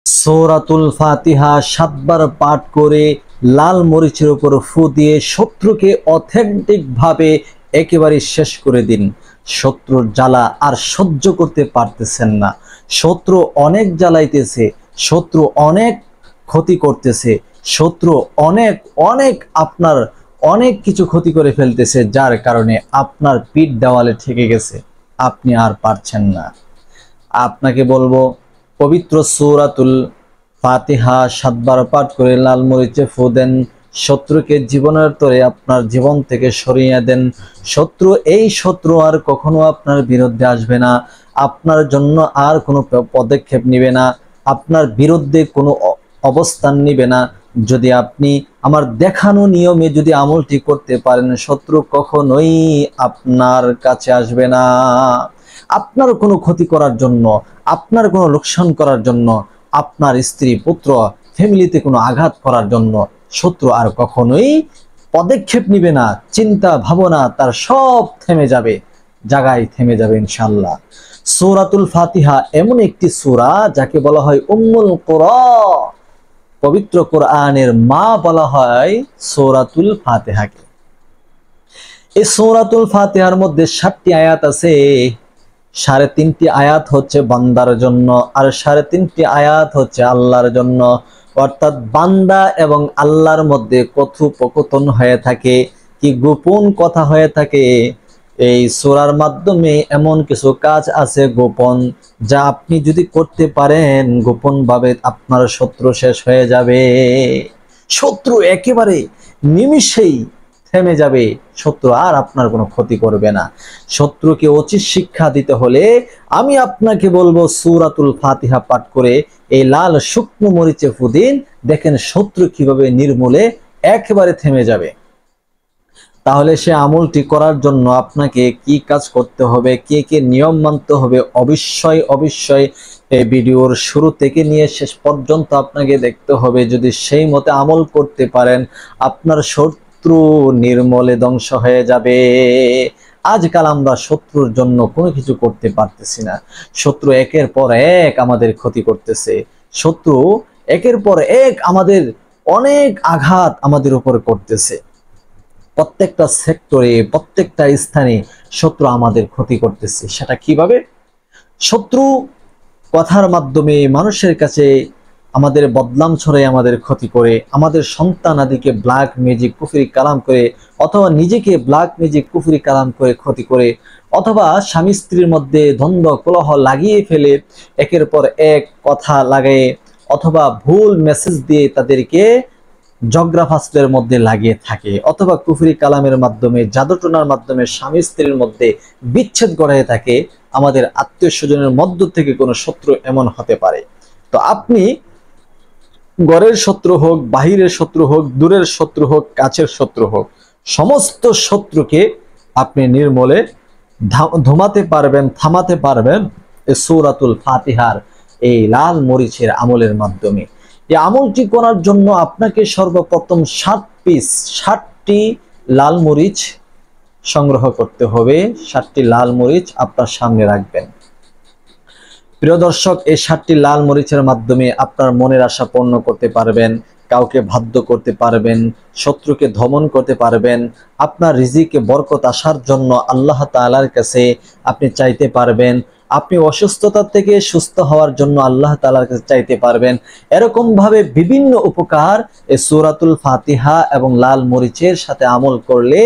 সূরাতুল ফাতিহা ৭ বার পাঠ করে লাল মরিচের উপর ফু দিয়ে শত্রুকে অথেন্টিক ভাবে একেবারে শেষ করে দিন। শত্রুর জ্বালা আর সহ্য করতে পারতেছেন না। শত্রু অনেক জ্বালাইতেছে, শত্রু অনেক ক্ষতি করতেছে, শত্রু অনেক অনেক আপনার অনেক কিছু ক্ষতি করে ফেলতেছে, যার কারণে আপনার পিঠ দেওয়ালে ঠেকে গেছে, আপনি আর পারছেন না। আপনাকে বলবো, পবিত্র সূরাতুল ফাতিহা ৭ বার পাঠ করে লাল মরিচে ফু দেন, শত্রুকে জীবনের তরে আপনার জীবন থেকে সরিয়ে দেন। শত্রু আর কখনো আপনার বিরুদ্ধে আসবে না, আপনার জন্য আর কোনো পদক্ষেপ নিবে না, আপনার বিরুদ্ধে কোনো অবস্থান নিবে না। যদি আপনি আমার দেখানো নিয়মে যদি আমলটি করতে পারেন, শত্রু কখনোই আপনার কাছে আসবে না। আপনার কোনো ক্ষতি করার জন্য, আপনার কোনো লোকসান করার জন্য, আপনার স্ত্রী পুত্র ফ্যামিলিতে কোনো আঘাত করার জন্য শত্রু আর কখনোই পদক্ষেপ নিবে না। চিন্তা ভাবনা তার সব থেমে যাবে, জায়গায় থেমে যাবে ইনশাআল্লাহ। সূরাতুল ফাতিহা এমন একটি সূরা যাকে বলা হয় উম্মুল কুরআন। পবিত্র কোরআনের মা বলা হয় সূরাতুল ফাতিহাকে। এই সূরাতুল ফাতিহার মধ্যে 7টি আয়াত আছে। 3.5টি আয়াত হচ্ছে বান্দার জন্য, আর 3.5টি আয়াত হচ্ছে আল্লাহর জন্য। অর্থাৎ বান্দা এবং আল্লাহর মধ্যে কথোপকথন হয়ে থাকে, কি গোপন কথা হয়ে থাকে। এই সূরার মাধ্যমে এমন কিছু কাজ আছে গোপন, যা আপনি যদি করতে পারেন গোপন ভাবে আপনার শত্রু শেষ হয়ে যাবে। শত্রু একেবারে নিমিষেই থেমে যাবে, শত্রু আর আপনার কোনো ক্ষতি করবে না। শত্রুকে উচিত শিক্ষা দিতে হলে আমি আপনাকে বলবো সূরাতুল ফাতিহা পাঠ করে এই লাল শুকনো মরিচে ফু দিন, দেখেন শত্রু কিভাবে নির্মূলে একেবারে থেমে যাবে। তাহলে সে আমলটি করার জন্য আপনাকে কি কাজ করতে হবে, কি কি নিয়ম মানতে হবে, অবশ্যই এই ভিডিওর শুরু থেকে নিয়ে শেষ পর্যন্ত আপনাকে দেখতে হবে। যদি সেই মতে আমল করতে পারেন, আপনার শত্রু নির্মূলে ধ্বংস হয়ে যাবে। আজকাল আমরা শত্রুর জন্য কোনো কিছু করতে পারতেছি না। শত্রু একের পর এক আমাদের ক্ষতি করতেছে, শত্রু একের পর এক আমাদের অনেক আঘাত আমাদের উপর করতেছে। প্রত্যেকটা সেক্টরে, প্রত্যেকটা স্থানে শত্রু আমাদের ক্ষতি করতেছে। সেটা কিভাবে? শত্রু কথার মাধ্যমে মানুষের কাছে আমাদের বদনাম ছড়াই আমাদের ক্ষতি করে, আমাদের সন্তান আদিকে ব্ল্যাক ম্যাজিক কুফরি কালাম করে, অথবা নিজেকে ব্ল্যাক ম্যাজিক কুফরি কালাম করে ক্ষতি করে, অথবা স্বামী স্ত্রীর মধ্যে দ্বন্দ্ব কলহ লাগিয়ে ফেলে একের পর এক কথা লাগায়, অথবা ভুল মেসেজ দিয়ে তাদেরকে ঝগড়া ফাসলের মধ্যে লাগিয়ে থাকে, অথবা কুফরি কালামের মাধ্যমে জাদুটোনার মাধ্যমে স্বামী স্ত্রীর মধ্যে বিচ্ছেদ গড়ায় থাকে। আমাদের আত্মীয় স্বজনের মধ্য থেকে কোনো শত্রু এমন হতে পারে। তো আপনি ঘরের শত্রু হোক, বাহিরের শত্রু হোক, দূরের শত্রু হোক, কাছের শত্রু হোক, সমস্ত শত্রুকে আপনি নির্মূলে থামাতে পারবেন এই সূরাতুল ফাতিহার এই লাল মরিচের আমলের মাধ্যমে। এই আমলটি করার জন্য আপনাকে সর্বপ্রথম 60টি লাল মরিচ সংগ্রহ করতে হবে। 60টি লাল মরিচ আপনার সামনে রাখবেন। প্রিয় দর্শক, এই 60টি লাল মরিচের মাধ্যমে আপনার মনের আশা পূর্ণ করতে পারবেন, কাউকে বাধ্য করতে পারবেন, শত্রুকে দমন করতে পারবেন, আপনার রিজিকে বরকত আসার জন্য আল্লাহ তাআলার কাছে আপনি চাইতে পারবেন, আপনি অসুস্থতা থেকে সুস্থ হওয়ার জন্য আল্লাহ তাআলার কাছে চাইতে পারবেন। এরকম ভাবে বিভিন্ন উপকার এই সূরাতুল ফাতিহা এবং লাল মরিচের সাথে আমল করলে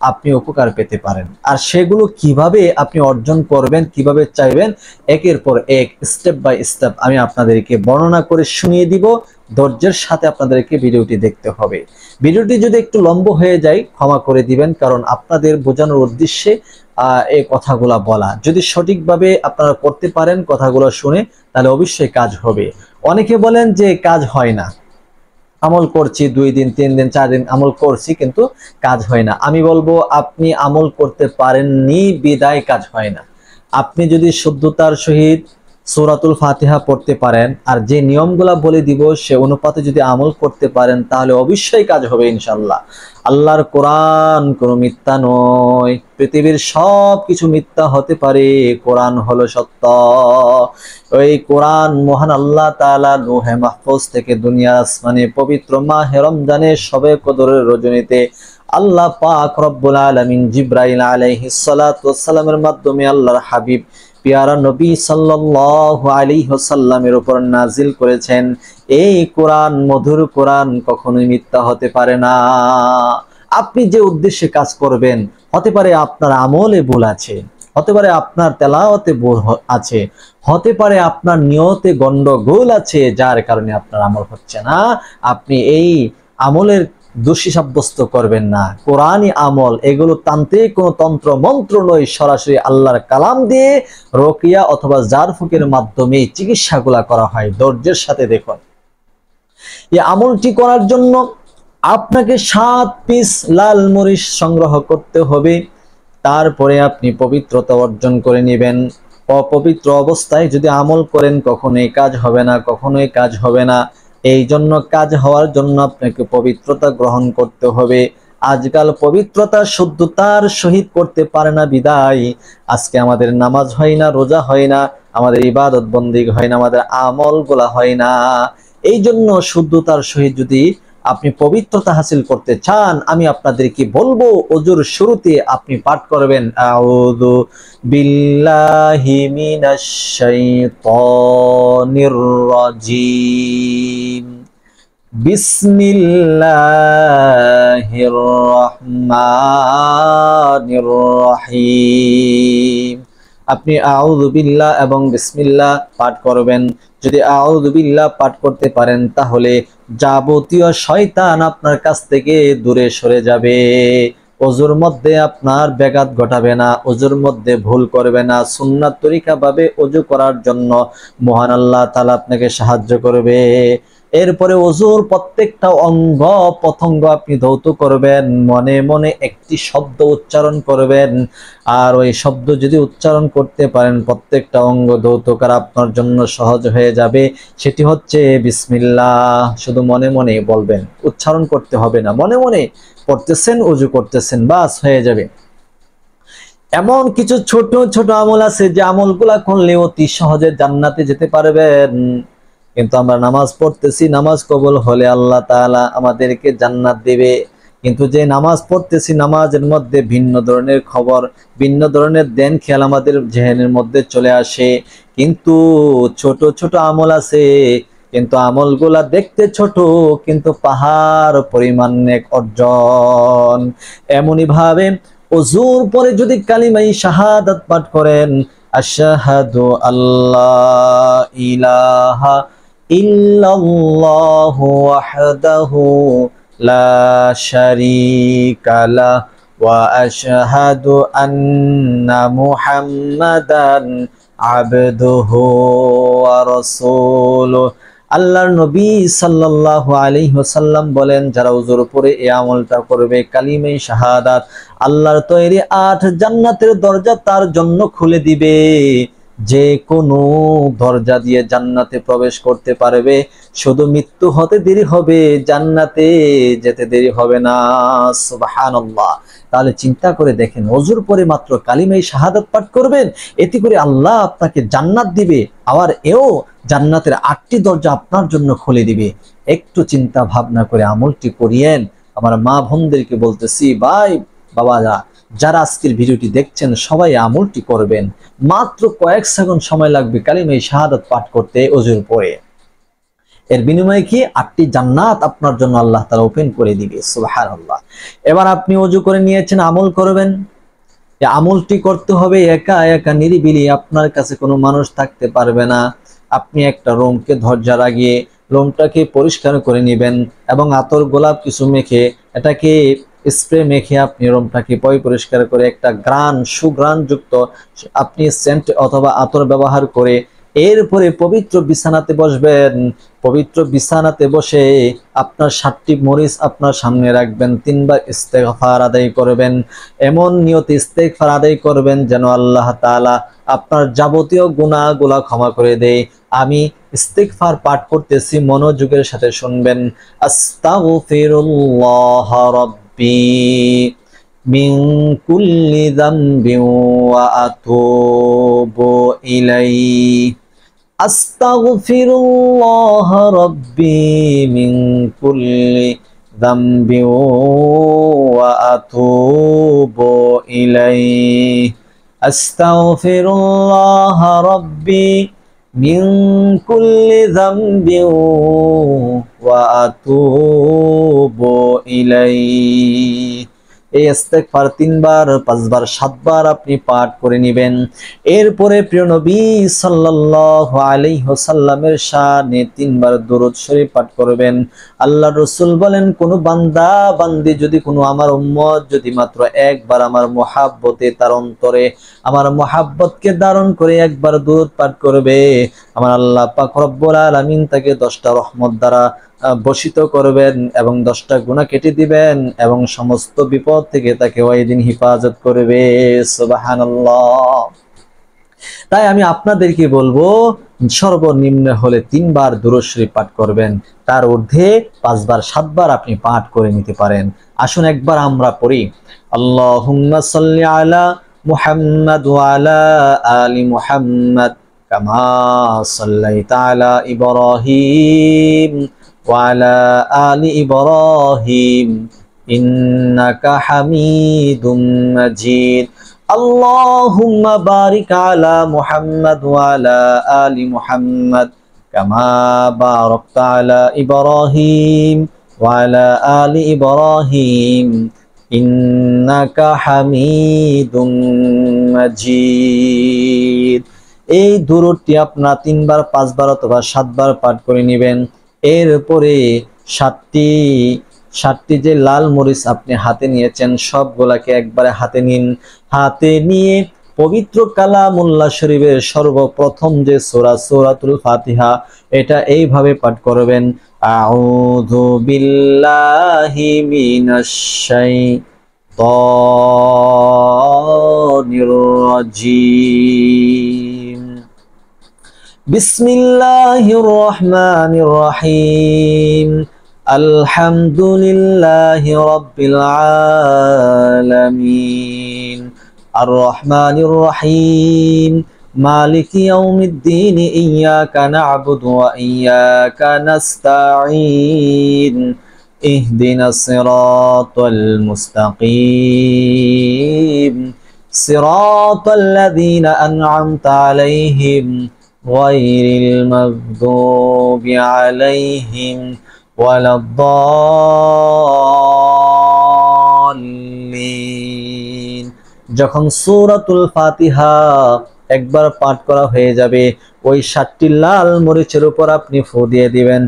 আপনি উপকার পেতে পারেন। আর সেগুলো কিভাবে আপনি অর্জন করবেন, কিভাবে চাইবেন, একের পর এক স্টেপ বাই স্টেপ আমি আপনাদেরকে বর্ণনা করে শুনিয়ে দিব। ধৈর্যের সাথে আপনাদেরকে ভিডিওটি দেখতে হবে। ভিডিওটি যদি একটু লম্বা হয়ে যায় ক্ষমা করে দিবেন, কারণ আপনাদের বোঝানোর উদ্দেশ্যে এই কথাগুলো বলা। যদি সঠিকভাবে আপনারা করতে পারেন কথাগুলো শুনে, তাহলে অবশ্যই কাজ হবে। অনেকে বলেন যে কাজ হয় না, আমল করছি 2 দিন 3 দিন 4 দিন আমল করছি কিন্তু কাজ হয় না। আমি বলবো আপনি আমল করতে পারেননি বিদায় কাজ হয় না। আপনি যদি শুদ্ধতার সহিত সূরাতুল ফাতিহা পড়তে পারেন, আর যে নিয়মগুলা বলে দিব সে অনুপাতে যদি আমল করতে পারেন তাহলে অবশ্যই কাজ হবে ইনশাআল্লাহ। আল্লাহর কোরআন কোনো মিথ্যা নয়। পৃথিবীর সব কিছু মিথ্যা হতে পারে, কোরআন হলো সত্য। ওই কোরআন মহান আল্লাহ তাআলা লৌহে মাহফুজ থেকে দুনিয়ার আসমানে পবিত্র মাহে রমজানে শবে কদরের রজনীতে আল্লাহ পাক রব্বুল আলামিন জিবরাইল আলাইহিস সালাতু ওয়াস সালামের মাধ্যমে আল্লাহর হাবিব পিয়ারা নবী সাল্লাল্লাহু আলাইহি ওয়াসাল্লামের উপর নাজিল করেছেন। এই কোরআন, মধুর কোরআন কখনোই মিথ্যা হতে পারে না। আপনি যে উদ্দেশ্যে কাজ করবেন, হতে পারে আপনার আমলে ভুল আছে, হতে পারে আপনার তেলাওয়াতে ভুল আছে, হতে পারে আপনার নিয়তে গন্ডগোল আছে, যার কারণে আপনার আমল হচ্ছে না। আপনি এই আমলের দোষী সাব্যস্ত করবেন না। কোরআনই আমল, এগুলো তান্ত্রিক কোনো তন্ত্র মন্ত্র নয়, সরাসরি আল্লাহর কালাম দিয়ে রকিয়া অথবা জারফুকের মাধ্যমে চিকিৎসাগুলা করা হয়। ধৈর্যের সাথে দেখুন, এই আমলটি করার জন্য আপনাকে 7 পিস লাল মরিচ সংগ্রহ করতে হবে। তারপরে আপনি পবিত্রতা অর্জন করে নেবেন। অপবিত্র অবস্থায় যদি আমল করেন কখনোই কাজ হবে না, কখনোই কাজ হবে না। এই জন্য কাজ হওয়ার জন্য আপনাকে পবিত্রতা গ্রহণ করতে হবে। আজকাল পবিত্রতা শুদ্ধতার সহিত করতে পারে না বিদায় আজকে আমাদের নামাজ হয় না, রোজা হয় না, আমাদের ইবাদত বন্দেগী হয় না, আমাদের আমলগুলা হয় না। এই জন্য শুদ্ধতার সহিত যদি আপনি পবিত্রতা হাসিল করতে চান, আমি আপনাদেরকে বলবো ওযুর শুরুতে আপনি পাঠ করবেন আউযু বিল্লাহি মিনাশ শাইতানির রাজিম, বিসমিল্লাহির রহমানির রহিম। আপনি আউযু বিল্লাহ এবং বিসমিল্লাহ পাঠ করবেন। যদি আউযু বিল্লাহ পাঠ করতে পারেন তাহলে যাবতীয় শয়তান আপনার কাছ থেকে দূরে সরে যাবে। ওযুর মধ্যে আপনার ব্যাঘাত ঘটাবে না, ওযুর মধ্যে ভুল করবে না। সুন্নাত তরিকা ভাবে ওযু করার জন্য মহান আল্লাহ তাআলা আপনাকে সাহায্য করবে। এরপরে ওযুর প্রত্যেকটা অঙ্গ প্রত্যঙ্গ আপনি ধৌত করবেন, মনে মনে একটি শব্দ উচ্চারণ করবেন। আর ওই শব্দ যদি উচ্চারণ করতে পারেন প্রত্যেকটা অঙ্গ ধৌত করা আপনার জন্য সহজ হয়ে যাবে। সেটি হচ্ছে বিসমিল্লাহ। শুধু মনে মনে বলবেন, উচ্চারণ করতে হবে না, মনে মনে পড়তেছেন, ওযু করতেছেন, বাস হয়ে যাবে। এমন কিছু ছোট ছোট আমল আছে যে আমলগুলা করলে অতি সহজে জান্নাতে যেতে পারবেন। কিন্তু আমরা নামাজ পড়তেছি, নামাজ কবুল হলে আল্লাহ তাআলা আমাদেরকে জান্নাত দেবে। কিন্তু যে নামাজ পড়তেছি, নামাজের মধ্যে ভিন্ন ধরনের খবর, ভিন্ন ধরনের দেন খেয়াল আমাদের জেহেনের মধ্যে চলে আসে। কিন্তু ছোট ছোট আমল আছে, কিন্তু আমলগুলা দেখতে ছোট কিন্তু পাহাড় পরিমাণ নেক অর্জন। এমনি ভাবে ওযুর পরে যদি কালিমায়ে শাহাদাত পাঠ করেন, আশহাদু আল্লা ইলাহা ইল্লাল্লাহু ওয়াহদাহু লা শারীকা লাহ ওয়া আশহাদু আন্না মুহাম্মাদান আবদুহু ওয়া রাসূলুহু। আল্লাহর নবী সাল্লাল্লাহু আলাইহি ওয়াসাল্লাম বলেন, যারা ওযুর উপরে এই আমলটা করবে কালিমায়ে শাহাদাত, আল্লাহর তৈরি 8 জান্নাতের দরজা তার জন্য খুলে দিবে। যে কোনো দরজা দিয়ে জান্নাতে প্রবেশ করতে পারবে। শুধু মৃত্যু হতে দেরি হবে, জান্নাতে যেতে দেরি হবে না। সুবহানাল্লাহ। তাহলে চিন্তা করে দেখেন, ওযুর পরে মাত্র কালিমায়ে শাহাদাত পাঠ করবেন, এতে করে আল্লাহ আপনাকে জান্নাত দিবে। আবার এও জান্নাতের 8টি দরজা আপনার জন্য খুলে দিবে। একটু চিন্তা ভাবনা করে আমলটি করিয়েন। আমার মা বোনদেরকে বলতেছি, ভাই বাবারা, যারা আজকের ভিডিওটি দেখছেন সবাই আমলটি করবেন। মাত্র কয়েক সেকেন্ড সময় লাগবে কালিমায়ে শাহাদাত পাঠ করতে ওযুর পরে। এর বিনিময়ে কি 8টি জান্নাত আপনার জন্য আল্লাহ তাআলা ওপেন করে দিবে। সুবহানাল্লাহ। এবার আপনি ওযু করে নিয়েছেন, আমল করবেন। এই আমলটি করতে হবে একা একা নিরিবিলি, আপনার কাছে কোনো মানুষ থাকতে পারবে না। আপনি একটা রুমকে দরজা লাগিয়ে রুমটাকে পরিষ্কার করে নেবেন এবং আতর গোলাপ কিছু মেখে, এটাকে স্প্রে মেখে আপনি রুমটাকে পরিষ্কার করে একটা সুঘ্রাণ যুক্ত আপনি সেন্ট অথবা আতর ব্যবহার করে এরপরে পবিত্র বিছানাতে বসবেন। পবিত্র বিছানাতে বসে আপনার 7টি মরিচ আপনার সামনে রাখবেন, 3বার ইস্তেগফার আদায় করবেন। এমন নিয়ত ইস্তেগফার আদায় করবেন যেন আল্লাহ তাআলা আপনার যাবতীয় গুনাহগুলো ক্ষমা করে দেয়। আমি ইস্তিগফার পাঠ করতেছি, মনোযোগের সাথে শুনবেন। আস্তাগফিরুল্লাহ রাব্বি মিন কুল্লি যামবিন ওয়া আতুবু ইলাইহি। আস্তাগফিরুল্লাহ রাব্বি মিন কুল্লি যামবিন ওয়া আতুবু ইলাইহি। আস্তাগফিরুল্লাহ রাব্বি মিন কুল্লি যামবিন ওয়া আতুবু ইলাইহি। এই ইস্তেগফার 3বার, 5বার, 7বার আপনি পাঠ করে নেবেন। এরপরে প্রিয় নবী সাল্লাল্লাহু আলাইহি ওয়াসাল্লামের শানে 3বার দরুদ শরীফ পাঠ করবেন। আল্লাহর রাসূল বলেন, কোন বান্দা বান্দি যদি কোনো আমার উম্মত যদি মাত্র একবার আমার মহাব্বতে তার অন্তরে আমার মহাব্বতকে ধারণ করে একবার দরুদ পাঠ করবে, আমার আল্লাহ পাক রব্বুল আলামিন তাকে 10টা রহমত দ্বারা বশিত করবেন এবং 10টা গুনাহ কেটে দিবেন এবং সমস্ত বিপদ থেকে তাকে ওই দিন হেফাজত করবে। সুবহানাল্লাহ। তাই আমি আপনাদেরকে বলবো, সর্বনিম্ন হলে 3বার দুরূদ শরীফ পাঠ করবেন, তার ঊর্ধ্বে 5বার 7বার আপনি পাঠ করে নিতে পারেন। আসুন একবার আমরা পড়ি, আল্লাহুম্মা সাল্লি আলা মুহাম্মাদ ওয়া আলা আলি মুহাম্মাদ কামা সাল্লাইতা আলা ইব্রাহিম ওয়া আলা আলি ইব্রাহিম ইন্নাকা হামিদুম মাজিদ। আল্লাহুম্মা বারিক আলা মুহাম্মাদ ওয়া আলা আলি মুহাম্মাদ কামা বারাকতা আলা ইব্রাহিম ওয়া আলা আলি ইব্রাহিম ইন্নাকা হামিদুম মাজিদ। এই দরুদটি আপনারা 3বার, 5বার অথবা 7বার পাঠ করে নেবেন। এরপরে 7টি যে লাল মরিচ আপনি হাতে নিয়েছেন সবগুলাকে একবারে হাতে নিন। হাতে নিয়ে পবিত্র কালামুল্লাহ শরীফের সর্বপ্রথম যে সূরা, সূরাতুল ফাতিহা, এটা এইভাবে পাঠ করবেন, আউযু বিল্লাহি মিনাশ শাইতানির রাজিম, বিসমিল্লাহির রহমানির রহিম, আলহামদুলিল্লাহি রাব্বিল আলামিন, আর রহমানির রহিম, মালিকি ইয়াউমিদ্দিন, ইয়্যাকা না'বুদু ওয়া ইয়্যাকা নাস্তাঈন, ইহদিনাস সিরাতাল মুস্তাকিম, সিরাতাল্লাযীনা আন'আমতা আলাইহিম গায়রিল মাগদুবি আলাইহিম ওয়ালাদ-দাল্লিন। যখন সূরাতুল ফাতিহা একবার পাঠ করা হয়ে যাবে, ওই 7টি লাল মরিচের উপর আপনি ফু দিয়ে দিবেন।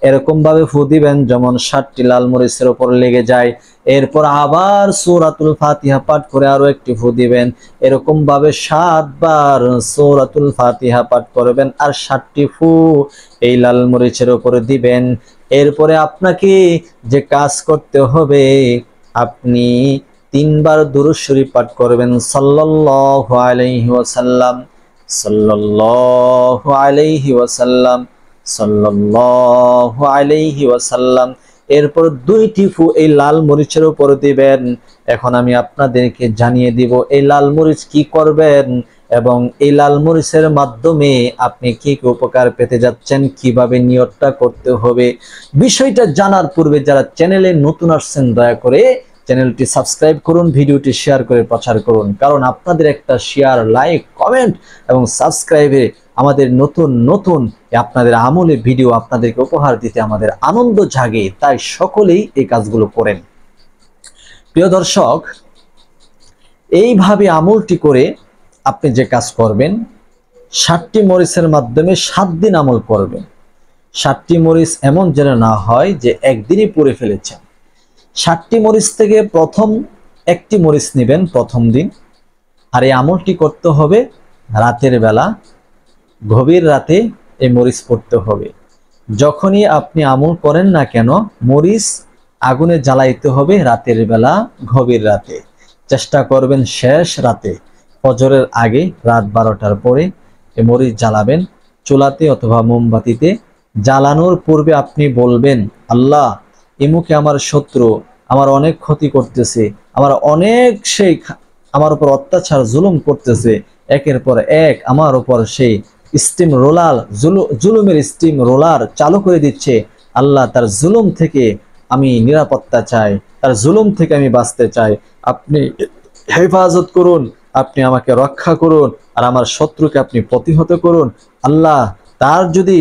এরকম ভাবে ফু দিবেন যেমন 7টি লাল মরিচের উপর লেগে যায়। এরপর আবার সূরাতুল ফাতিহা পাঠ করে আরো একটি ফু দিবেন। এরকম ভাবে 7বার সূরাতুল ফাতিহা পাঠ করবেন আর 7টি ফু এই লাল মরিচের উপরে দিবেন। এরপরে আপনাকে যে কাজ করতে হবে, আপনি 3বার দুরূদ শরীফ পাঠ করবেন, সাল্লাল্লাহু আলাইহি ওয়াসাল্লাম, সাল্লাল্লাহু আলাইহি ওয়াসাল্লাম, সাল্লাল্লাহু আলাইহি ওয়াসাল্লাম। এরপর 2টি ফু এই লাল মরিচের উপর দিবেন। এখন আমি আপনাদেরকে জানিয়ে দিব এই লাল মরিচ কি করবেন এবং এই লাল মরিচের মাধ্যমে আপনি কি কি উপকার পেতে যাচ্ছেন, কিভাবে নিয়তটা করতে হবে। বিষয়টা জানার পূর্বে যারা চ্যানেলে নতুন আসছেন দয়া করে চ্যানেলটি সাবস্ক্রাইব করুন, ভিডিওটি শেয়ার করে প্রচার করুন, কারণ আপনাদের একটা শেয়ার, লাইক, কমেন্ট এবং সাবস্ক্রাইবে আমাদের নতুন আপনাদের আমলে ভিডিও আপনাদেরকে উপহার দিতে আমাদের আনন্দ জাগে। তাই সকলেই এই কাজগুলো করেন। প্রিয় দর্শক, এইভাবে আমলটি করে আপনি যে কাজ করবেন, 7টি মরিচের মাধ্যমে 7 দিন আমল করবেন। 7টি মরিচ এমন যেন না হয় যে একদিনই পড়ে ফেলেছেন। 7টি মরিচ থেকে প্রথম 1টি মরিচ নেবেন প্রথম দিন, আর এই আমলটি করতে হবে রাতের বেলা গভীর রাতে এই মরিচ পড়তে হবে। যখনই আপনি আমল করেন না কেন, মরিচ আগুনে জ্বালাইতে হবে রাতের বেলা, গভীর রাতে। চেষ্টা করবেন শেষ রাতে, ফজরের আগে, রাত 12টার পরে এই মরিচ জ্বালাবেন চুলাতে অথবা মোমবাতিতে। জ্বালানোর পূর্বে আপনি বলবেন, আল্লাহ, ইমুকে আমার শত্রু, আমার অনেক ক্ষতি করতেছে, আমার অনেক আমার উপর অত্যাচার জুলুম করতেছে, একের পর এক আমার উপর সেই স্টিম রোলার, জুলুমের স্টিম রোলার চালু করে দিচ্ছে। আল্লাহ, তার জুলুম থেকে আমি নিরাপত্তা চাই, তার জুলুম থেকে আমি বাঁচতে চাই। আপনি হেফাজত করুন, আপনি আমাকে রক্ষা করুন, আর আমার শত্রুকে আপনি প্রতিহত করুন। আল্লাহ, তার যদি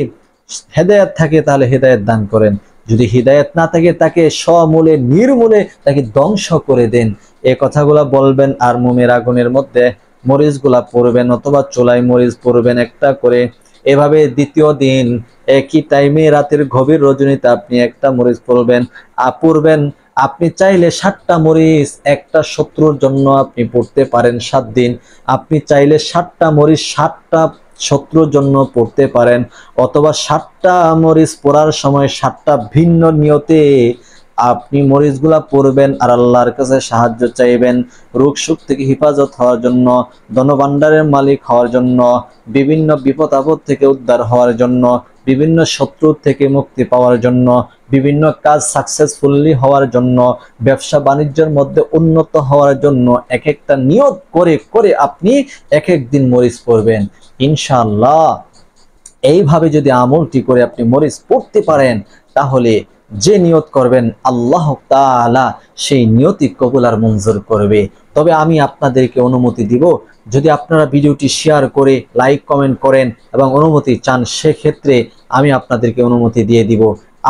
হেদায়েত থাকে তাহলে হেদায়েত দান করেন, যদি হিদায়াত না থাকে তাকে সমূলে নির্মূলে তাকে ধ্বংস করে দেন। এই কথাগুলা বলবেন আর মোমের আগুনের মধ্যে মরিচগুলা পড়বেন অথবা চুলায় মরিচ পড়বেন একটা করে। এভাবে দ্বিতীয় দিন একই টাইমে রাতের গভীর রজনীতে আপনি একটা মরিচ পড়বেন। আপনি চাইলে 7টা মরিচ একটা শত্রুর জন্য আপনি পড়তে পারেন 7 দিন। আপনি চাইলে 7টা মরিচ 7টা শত্রুর জন্য পড়তে পারেন, অথবা 7টা মরিচ পড়ার সময় 7টা ভিন্ন নিয়তে আপনি মরিচগুলা পড়বেন আর আল্লাহর কাছে সাহায্য চাইবেন, রোগ শোক থেকে হেফাজত হওয়ার জন্য, ধনভাণ্ডারের মালিক হওয়ার জন্য, বিভিন্ন বিপদ আপদ থেকে উদ্ধার হওয়ার জন্য, বিভিন্ন শত্রু থেকে মুক্তি পাওয়ার জন্য, বিভিন্ন কাজ সাকসেসফুলি হওয়ার জন্য, ব্যবসা বাণিজ্যের মধ্যে উন্নত হওয়ার জন্য এক একটা নিয়ত করে করে আপনি এক এক দিন মরিচ পড়বেন ইনশাআল্লাহ। এইভাবে যদি আমলটি করে আপনি মরিচ পড়তে পারেন, তাহলে যে নিয়ত করবেন আল্লাহ তাআলা সেই নিয়তি কবুল আর মঞ্জুর করবে। তবে আমি আপনাদেরকে অনুমতি দিব, যদি আপনারা ভিডিওটি শেয়ার করে লাইক কমেন্ট করেন এবং অনুমতি চান, সেক্ষেত্রে আমি আপনাদেরকে অনুমতি দিয়ে দিব।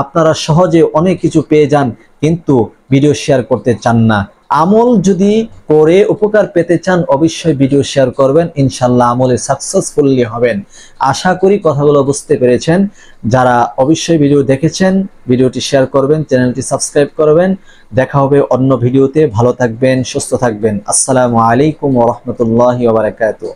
আপনারা সহজে অনেক কিছু পেয়ে যান কিন্তু ভিডিও শেয়ার করতে চান না। আমল যদি করে উপকার পেতে চান, অবশ্যই ভিডিও শেয়ার করবেন, ইনশাল্লাহ আমলে সাকসেসফুলি হবেন। আশা করি কথাগুলো বুঝতে পেরেছেন। যারা অবশ্যই ভিডিও দেখেছেন, ভিডিওটি শেয়ার করবেন, চ্যানেলটি সাবস্ক্রাইব করবেন। দেখা হবে অন্য ভিডিওতে। ভালো থাকবেন, সুস্থ থাকবেন। আসসালামু আলাইকুম ওয়া রাহমাতুল্লাহি ওয়া বারাকাতুহু।